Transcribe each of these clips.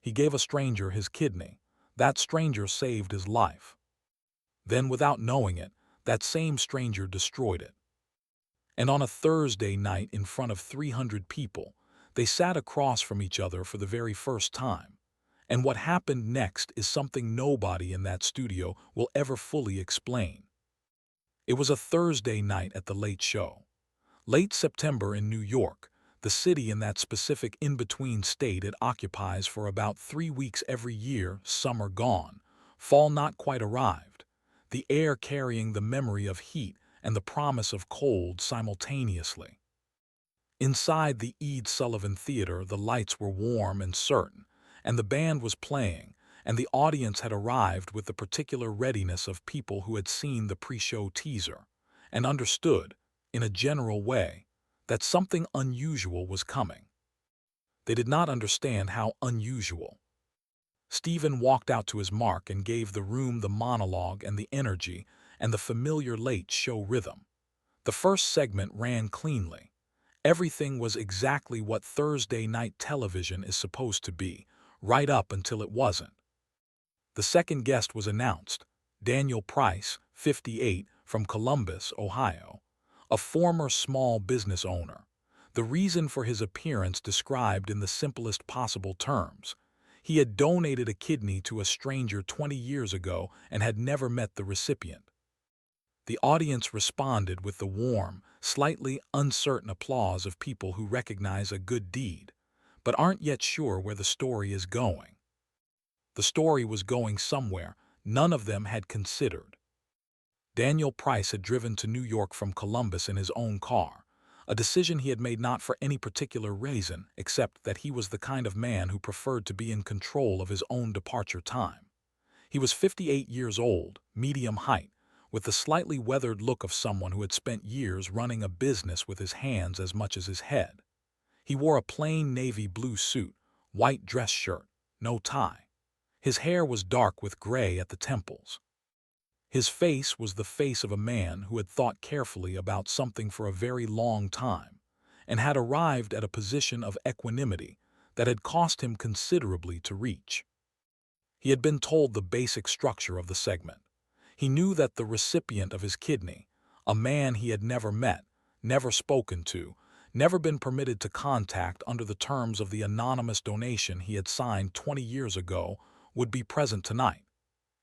He gave a stranger his kidney. That stranger saved his life. Then, without knowing it, that same stranger destroyed it. And on a Thursday night in front of 300 people, they sat across from each other for the very first time. And what happened next is something nobody in that studio will ever fully explain. It was a Thursday night at the Late Show. Late September in New York, the city in that specific in-between state it occupies for about 3 weeks every year, summer gone, fall not quite arrived, the air carrying the memory of heat and the promise of cold simultaneously. Inside the Ed Sullivan Theater, the lights were warm and certain, and the band was playing, and the audience had arrived with the particular readiness of people who had seen the pre-show teaser and understood, in a general way, that something unusual was coming. They did not understand how unusual. Stephen walked out to his mark and gave the room the monologue and the energy and the familiar Late Show rhythm. The first segment ran cleanly. Everything was exactly what Thursday night television is supposed to be, right up until it wasn't. The second guest was announced, Daniel Price, 58, from Columbus, Ohio, a former small business owner. The reason for his appearance described in the simplest possible terms. He had donated a kidney to a stranger 20 years ago and had never met the recipient. The audience responded with the warm, slightly uncertain applause of people who recognize a good deed, but aren't yet sure where the story is going. The story was going somewhere none of them had considered. Daniel Price had driven to New York from Columbus in his own car, a decision he had made not for any particular reason except that he was the kind of man who preferred to be in control of his own departure time. He was 58 years old, medium height, with the slightly weathered look of someone who had spent years running a business with his hands as much as his head. He wore a plain navy blue suit, white dress shirt, no tie. His hair was dark with gray at the temples. His face was the face of a man who had thought carefully about something for a very long time and had arrived at a position of equanimity that had cost him considerably to reach. He had been told the basic structure of the segment. He knew that the recipient of his kidney, a man he had never met, never spoken to, never been permitted to contact under the terms of the anonymous donation he had signed 20 years ago, would be present tonight.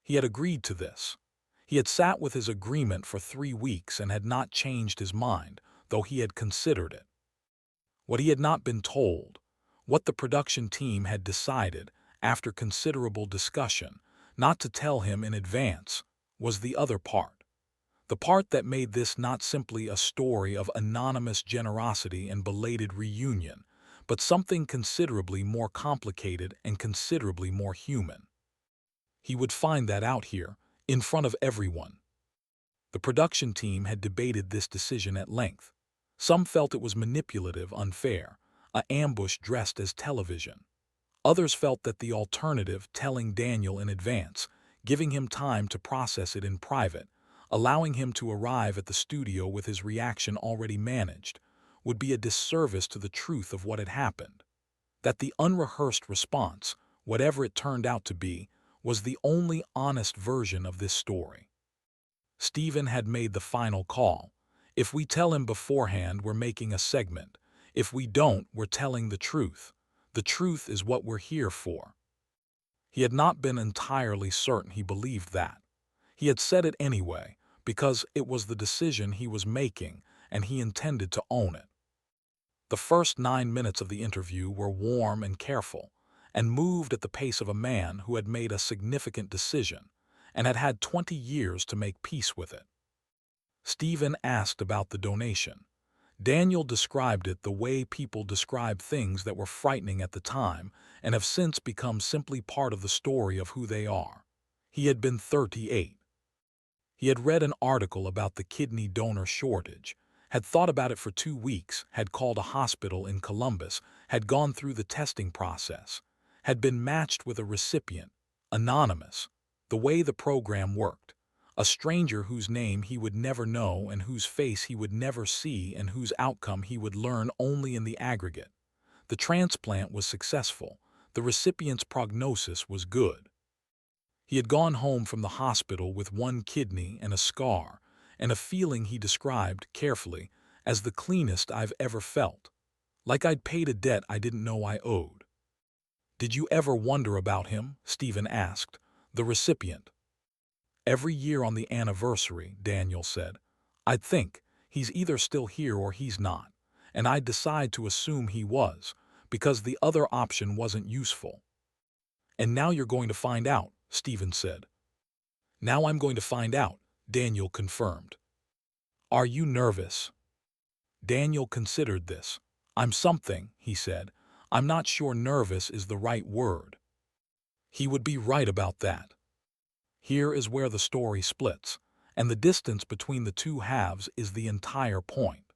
He had agreed to this. He had sat with his agreement for 3 weeks and had not changed his mind, though he had considered it. What he had not been told, what the production team had decided, after considerable discussion, not to tell him in advance, was the other part. The part that made this not simply a story of anonymous generosity and belated reunion, but something considerably more complicated and considerably more human. He would find that out here, in front of everyone. The production team had debated this decision at length. Some felt it was manipulative, unfair, an ambush dressed as television. Others felt that the alternative, telling Daniel in advance, giving him time to process it in private, allowing him to arrive at the studio with his reaction already managed, would be a disservice to the truth of what had happened. That the unrehearsed response, whatever it turned out to be, was the only honest version of this story. Stephen had made the final call. If we tell him beforehand, we're making a segment. If we don't, we're telling the truth. The truth is what we're here for. He had not been entirely certain he believed that. He had said it anyway, because it was the decision he was making, and he intended to own it. The first 9 minutes of the interview were warm and careful, and moved at the pace of a man who had made a significant decision, and had had 20 years to make peace with it. Stephen asked about the donation. Daniel described it the way people describe things that were frightening at the time and have since become simply part of the story of who they are. He had been 38. He had read an article about the kidney donor shortage, had thought about it for 2 weeks, had called a hospital in Columbus, had gone through the testing process, had been matched with a recipient, anonymous, the way the program worked, a stranger whose name he would never know and whose face he would never see and whose outcome he would learn only in the aggregate. The transplant was successful. The recipient's prognosis was good. He had gone home from the hospital with one kidney and a scar, and a feeling he described carefully as the cleanest I've ever felt, like I'd paid a debt I didn't know I owed. "Did you ever wonder about him?" Stephen asked, the recipient. "Every year on the anniversary," Daniel said. "I'd think, he's either still here or he's not, and I'd decide to assume he was, because the other option wasn't useful." "And now you're going to find out," Stephen said. "Now I'm going to find out," Daniel confirmed. "Are you nervous?" Daniel considered this. "I'm something," he said. "I'm not sure nervous is the right word." He would be right about that. Here is where the story splits, and the distance between the two halves is the entire point.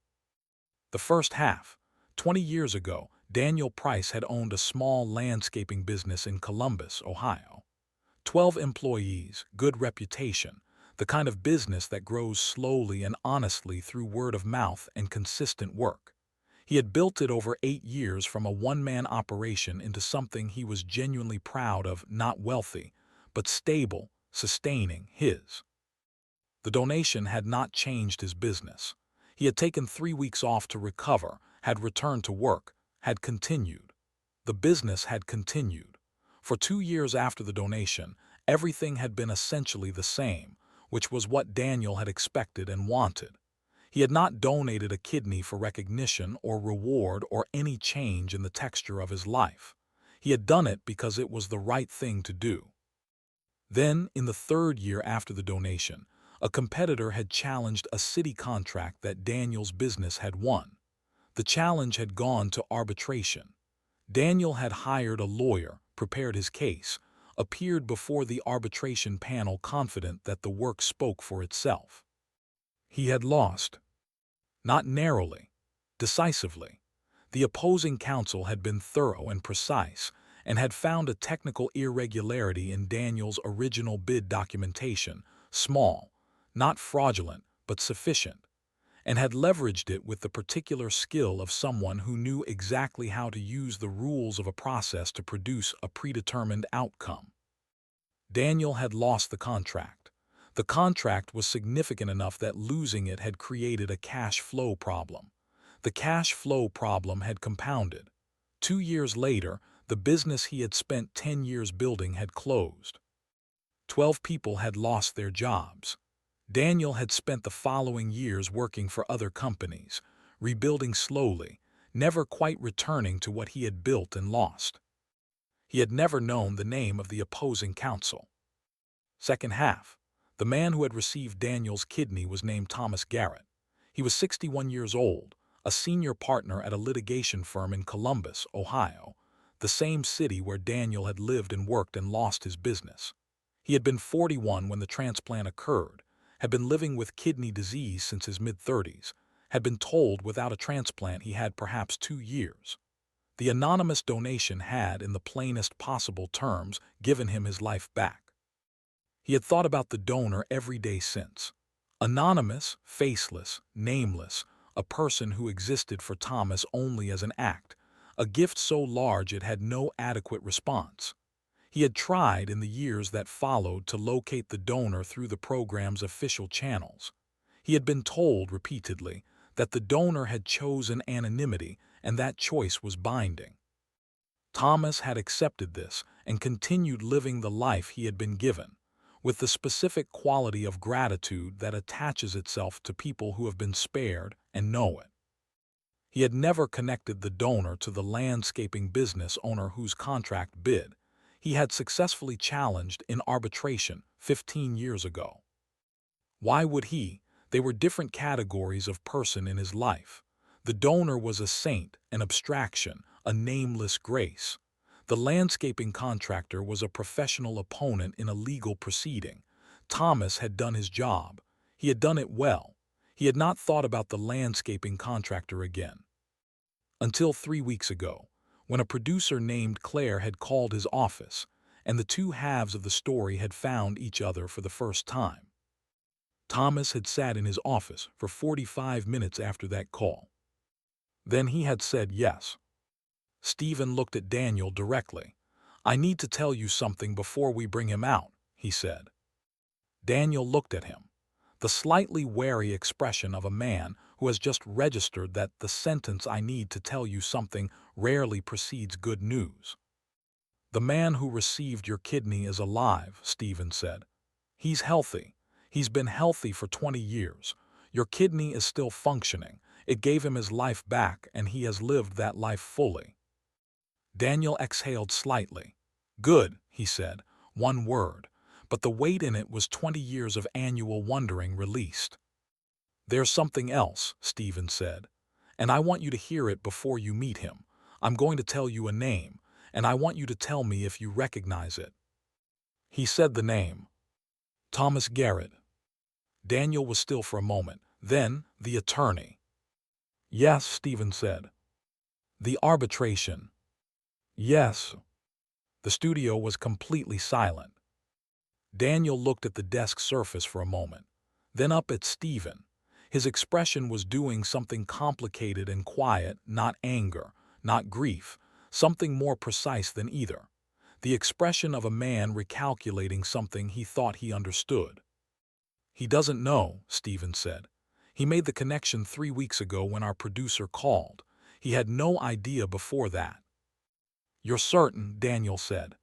The first half: 20 years ago, Daniel Price had owned a small landscaping business in Columbus, Ohio. 12 employees, good reputation, the kind of business that grows slowly and honestly through word of mouth and consistent work. He had built it over 8 years from a one-man operation into something he was genuinely proud of, not wealthy, but stable, sustaining his. The donation had not changed his business. He had taken 3 weeks off to recover, had returned to work, had continued. The business had continued. For 2 years after the donation, everything had been essentially the same, which was what Daniel had expected and wanted. He had not donated a kidney for recognition or reward or any change in the texture of his life. He had done it because it was the right thing to do. Then, in the 3rd year after the donation, a competitor had challenged a city contract that Daniel's business had won. The challenge had gone to arbitration. Daniel had hired a lawyer, prepared his case, appeared before the arbitration panel confident that the work spoke for itself. He had lost. Not narrowly, decisively. The opposing counsel had been thorough and precise, and had found a technical irregularity in Daniel's original bid documentation, small, not fraudulent, but sufficient, and had leveraged it with the particular skill of someone who knew exactly how to use the rules of a process to produce a predetermined outcome. Daniel had lost the contract. The contract was significant enough that losing it had created a cash flow problem. The cash flow problem had compounded. 2 years later, the business he had spent 10 years building had closed. 12 people had lost their jobs. Daniel had spent the following years working for other companies, rebuilding slowly, never quite returning to what he had built and lost. He had never known the name of the opposing counsel. Second half: the man who had received Daniel's kidney was named Thomas Garrett. He was 61 years old, a senior partner at a litigation firm in Columbus, Ohio, the same city where Daniel had lived and worked and lost his business. He had been 41 when the transplant occurred, had been living with kidney disease since his mid-30s, had been told without a transplant he had perhaps 2 years. The anonymous donation had, in the plainest possible terms, given him his life back. He had thought about the donor every day since. Anonymous, faceless, nameless, a person who existed for Thomas only as an act, a gift so large it had no adequate response. He had tried in the years that followed to locate the donor through the program's official channels. He had been told repeatedly that the donor had chosen anonymity and that choice was binding. Thomas had accepted this and continued living the life he had been given, with the specific quality of gratitude that attaches itself to people who have been spared and know it. He had never connected the donor to the landscaping business owner whose contract bid he had successfully challenged in arbitration 15 years ago. Why would he? They were different categories of person in his life. The donor was a saint, an abstraction, a nameless grace. The landscaping contractor was a professional opponent in a legal proceeding. Thomas had done his job. He had done it well. He had not thought about the landscaping contractor again. Until 3 weeks ago, when a producer named Claire had called his office, and the two halves of the story had found each other for the first time. Thomas had sat in his office for 45 minutes after that call. Then he had said yes. Stephen looked at Daniel directly. "I need to tell you something before we bring him out," he said. Daniel looked at him, the slightly wary expression of a man who has just registered that the sentence "I need to tell you something" rarely precedes good news. "The man who received your kidney is alive," Stephen said. "He's healthy. He's been healthy for 20 years. Your kidney is still functioning. It gave him his life back, and he has lived that life fully." Daniel exhaled slightly. "Good," he said, one word, but the weight in it was 20 years of annual wondering released. "There's something else," Stephen said, "and I want you to hear it before you meet him. I'm going to tell you a name, and I want you to tell me if you recognize it." He said the name. Thomas Garrett. Daniel was still for a moment. Then, the attorney. "Yes," Stephen said. "The arbitration." "Yes." The studio was completely silent. Daniel looked at the desk surface for a moment, then up at Stephen. His expression was doing something complicated and quiet, not anger, not grief, something more precise than either. The expression of a man recalculating something he thought he understood. "He doesn't know," Stephen said. "He made the connection 3 weeks ago when our producer called. He had no idea before that." "You're certain?" Daniel said.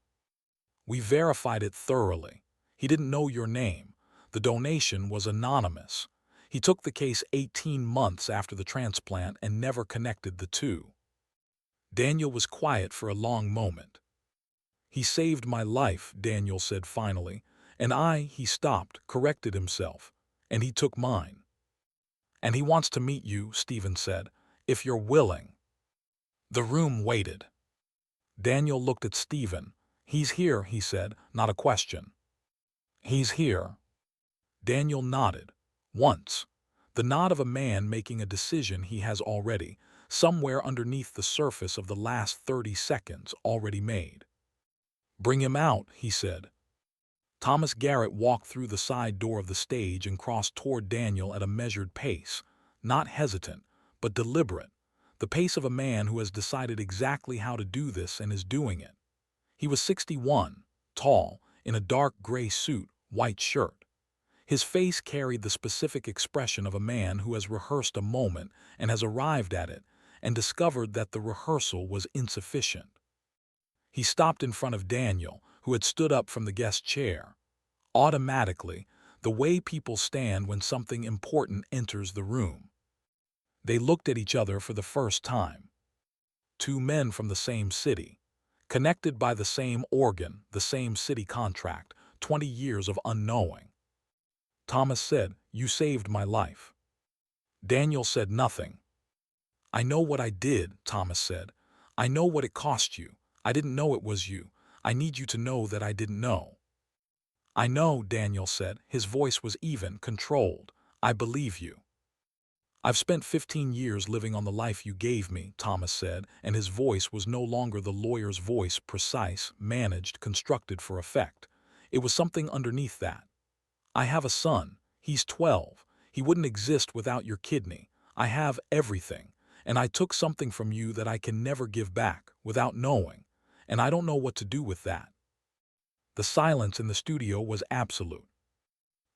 "We verified it thoroughly. He didn't know your name. The donation was anonymous. He took the case 18 months after the transplant and never connected the two." Daniel was quiet for a long moment. "He saved my life," Daniel said finally, "and he stopped, corrected himself, and he took mine." "And he wants to meet you," Stephen said, "if you're willing." The room waited. Daniel looked at Stephen. "He's here," he said, "not a question." "He's here." Daniel nodded. Once. The nod of a man making a decision he has already, somewhere underneath the surface of the last 30 seconds, already made. "Bring him out," he said. Thomas Garrett walked through the side door of the stage and crossed toward Daniel at a measured pace, not hesitant, but deliberate, the pace of a man who has decided exactly how to do this and is doing it. He was 61, tall, in a dark gray suit, white shirt. His face carried the specific expression of a man who has rehearsed a moment and has arrived at it and discovered that the rehearsal was insufficient. He stopped in front of Daniel, who had stood up from the guest chair. Automatically, the way people stand when something important enters the room. They looked at each other for the first time. Two men from the same city, connected by the same organ, the same city contract, 20 years of unknowing. Thomas said, "You saved my life." Daniel said nothing. "I know what I did," Thomas said. "I know what it cost you. I didn't know it was you. I need you to know that I didn't know." "I know," Daniel said. His voice was even, controlled. "I believe you." "I've spent 15 years living on the life you gave me," Thomas said, and his voice was no longer the lawyer's voice, precise, managed, constructed for effect. It was something underneath that. "I have a son. He's 12. He wouldn't exist without your kidney. I have everything. And I took something from you that I can never give back, without knowing. And I don't know what to do with that." The silence in the studio was absolute.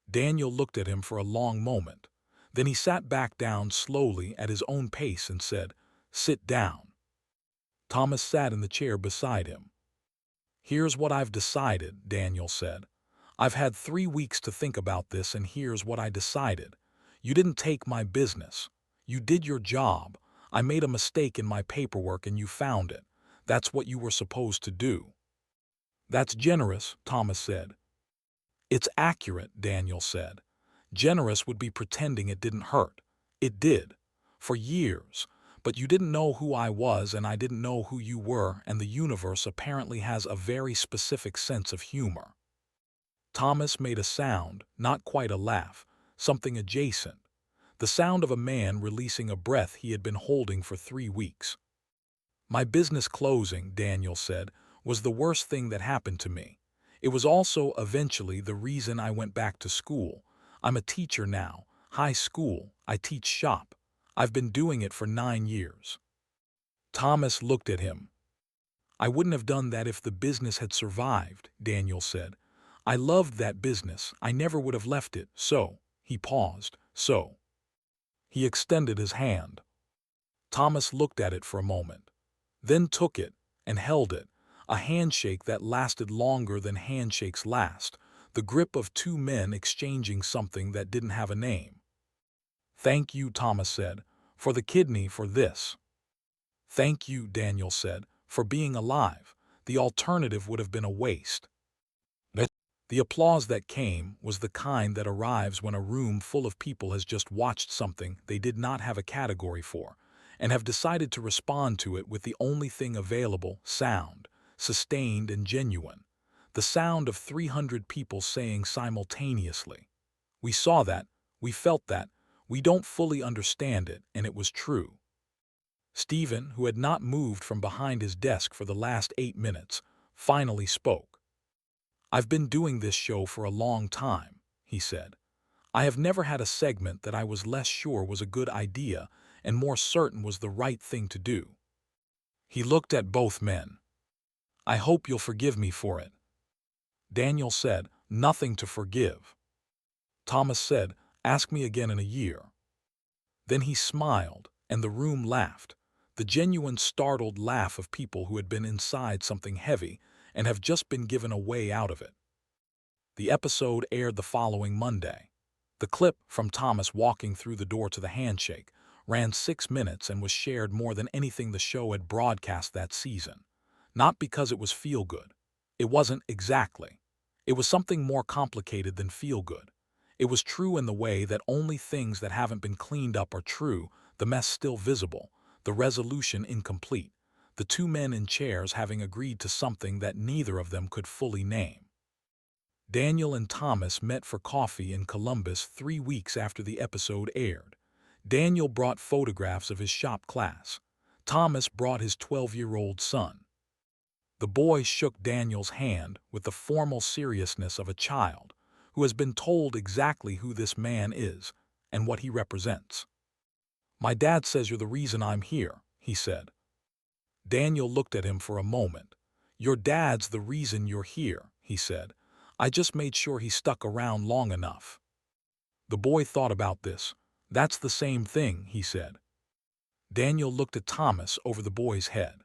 Daniel looked at him for a long moment. Then he sat back down slowly at his own pace and said, "Sit down." Thomas sat in the chair beside him. "Here's what I've decided," Daniel said. "I've had 3 weeks to think about this, and here's what I decided. You didn't take my business. You did your job. I made a mistake in my paperwork and you found it. That's what you were supposed to do." "That's generous," Thomas said. "It's accurate," Daniel said. "Generous would be pretending it didn't hurt. It did. For years. But you didn't know who I was and I didn't know who you were, and the universe apparently has a very specific sense of humor." Thomas made a sound, not quite a laugh, something adjacent. The sound of a man releasing a breath he had been holding for 3 weeks. "My business closing," Daniel said, "was the worst thing that happened to me. It was also, eventually, the reason I went back to school. I'm a teacher now, high school. I teach shop. I've been doing it for 9 years." Thomas looked at him. I wouldn't have done that if the business had survived, Daniel said. I loved that business. I never would have left it. So, he paused. So. He extended his hand. Thomas looked at it for a moment, then took it and held it, a handshake that lasted longer than handshakes last, the grip of two men exchanging something that didn't have a name. Thank you, Thomas said, for the kidney, for this. Thank you, Daniel said, for being alive. The alternative would have been a waste. The applause that came was the kind that arrives when a room full of people has just watched something they did not have a category for, and have decided to respond to it with the only thing available, sound, sustained and genuine. The sound of 300 people saying simultaneously, "We saw that, we felt that, we don't fully understand it, and it was true." Stephen, who had not moved from behind his desk for the last 8 minutes, finally spoke. "I've been doing this show for a long time," he said. "I have never had a segment that I was less sure was a good idea and more certain was the right thing to do." He looked at both men. "I hope you'll forgive me for it." Daniel said, "Nothing to forgive." Thomas said, "Ask me again in a year." Then he smiled, and the room laughed, the genuine startled laugh of people who had been inside something heavy and have just been given a way out of it. The episode aired the following Monday. The clip from Thomas walking through the door to the handshake ran 6 minutes and was shared more than anything the show had broadcast that season. Not because it was feel-good. It wasn't exactly. It was something more complicated than feel-good. It was true in the way that only things that haven't been cleaned up are true, the mess still visible, the resolution incomplete, the two men in chairs having agreed to something that neither of them could fully name. Daniel and Thomas met for coffee in Columbus 3 weeks after the episode aired. Daniel brought photographs of his shop class. Thomas brought his 12-year-old son. The boy shook Daniel's hand with the formal seriousness of a child who has been told exactly who this man is and what he represents. "My dad says you're the reason I'm here," he said. Daniel looked at him for a moment. "Your dad's the reason you're here," he said. "I just made sure he stuck around long enough." The boy thought about this. "That's the same thing," he said. Daniel looked at Thomas over the boy's head.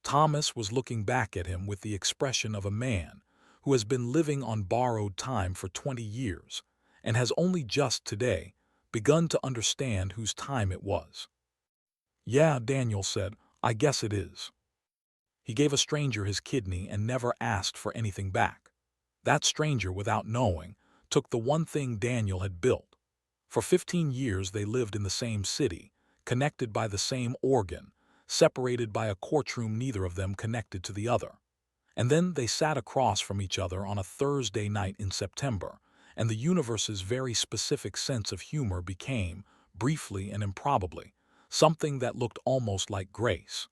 Thomas was looking back at him with the expression of a man who has been living on borrowed time for 20 years and has only just today begun to understand whose time it was. "Yeah," Daniel said, "I guess it is." He gave a stranger his kidney and never asked for anything back. That stranger, without knowing, took the one thing Daniel had built. For 15 years they lived in the same city, connected by the same organ, separated by a courtroom neither of them connected to the other. And then they sat across from each other on a Thursday night in September, and the universe's very specific sense of humor became, briefly and improbably, something that looked almost like grace.